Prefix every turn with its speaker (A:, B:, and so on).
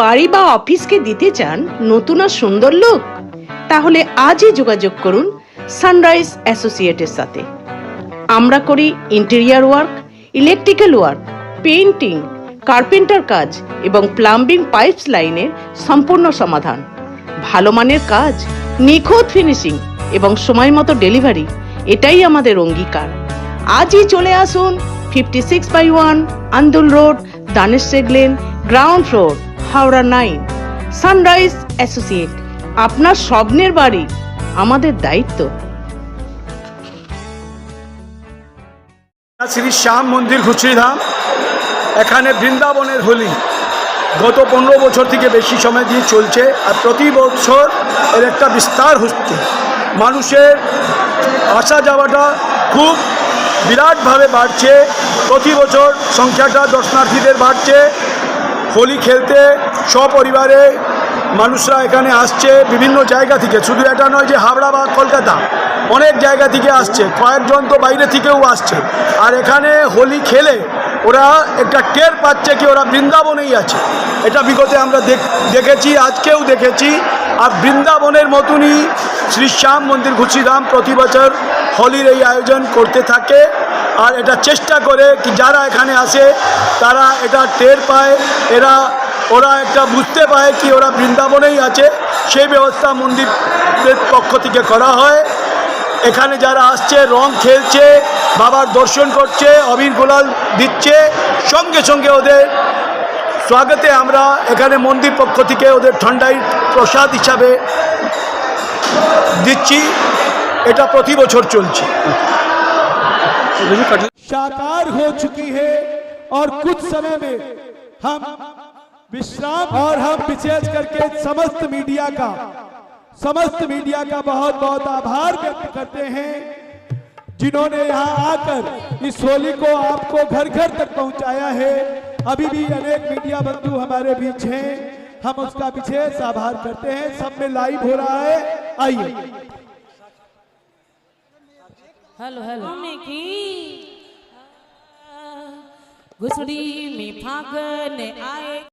A: বাড়ি বা অফিসকে দিতে চান নতুন আর সুন্দর লুক, তাহলে আজই যোগাযোগ করুন সানরাইজ অ্যাসোসিয়েটের সাথে। আমরা করি interior work, electrical work, painting, carpenter কাজ এবং প্লাম্বিং পাইপস লাইনের সম্পূর্ণ সমাধান। ভালো মানের কাজ, নিখুঁত ফিনিশিং এবং সময় মতো ডেলিভারি, এটাই আমাদের অঙ্গীকার। আজই চলে আসুন 56/1 Andul road, Danesh lane, ground floor, Howrah 9। Sunrise associate, আপনার স্বপ্নের বাড়ি আমাদের দায়িত্ব।
B: শ্রী শ্যাম মন্দির ঘুচড়িধাম, এখানে বৃন্দাবনের হোলি গত 15 বছর থেকে বেশি সময় দিয়ে চলছে। আর প্রতি বছর এর একটা বিস্তার হচ্ছে। মানুষের আসা যাওয়াটা খুব বিরাটভাবে বাড়ছে। প্রতি বছর সংখ্যাটা দর্শনার্থীদের বাড়ছে। হোলি খেলতে সপরিবারে মানুষরা এখানে আসছে বিভিন্ন জায়গা থেকে। শুধু এটা নয় যে হাওড়া বা কলকাতা, অনেক জায়গা থেকে আসছে, কয়েকজন তো বাইরে থেকেও আসছে। আর এখানে হোলি খেলে ওরা একটা টের পাচ্ছে কি ওরা বৃন্দাবনেই আছে। এটা বিগতে আমরা দেখেছি, আজকেও দেখেছি। আর বৃন্দাবনের মতনই শ্রী শ্যাম মন্দির ঘুচড়িধাম প্রতি বছর হোলির এই আয়োজন করতে থাকে। আর এটা চেষ্টা করে কি যারা এখানে আসে তারা এটা টের পায়, ওরা একটা বুঝতে পায় কি ওরা বৃন্দাবনেই আছে। সেই ব্যবস্থা মন্দিরের পক্ষ থেকে করা হয়। এখানে যারা আসছে রং খেলছে, বাবার দর্শন করছে, অবির গোলাল দিচ্ছে, সঙ্গে সঙ্গে ওদের স্বাগতে আমরা এখানে মন্দির পক্ষ থেকে ওদের ঠান্ডাই প্রসাদ হিসাবে দিচ্ছি। এটা প্রতি বছর চলছে।
C: साकार हो चुकी है और कुछ समय में हम विश्राम और हम विशेष करके समस्त मीडिया का बहुत बहुत आभार व्यक्त करते हैं जिन्होंने यहाँ आकर इस होली को आपको घर घर तक पहुँचाया है। अभी भी अनेक मीडिया बंधु हमारे बीच हैं, हम उसका विशेष आभार करते हैं। सब में लाइव हो रहा है, आइए।
D: हेलो हेलो घुसड़ी में फागन आए।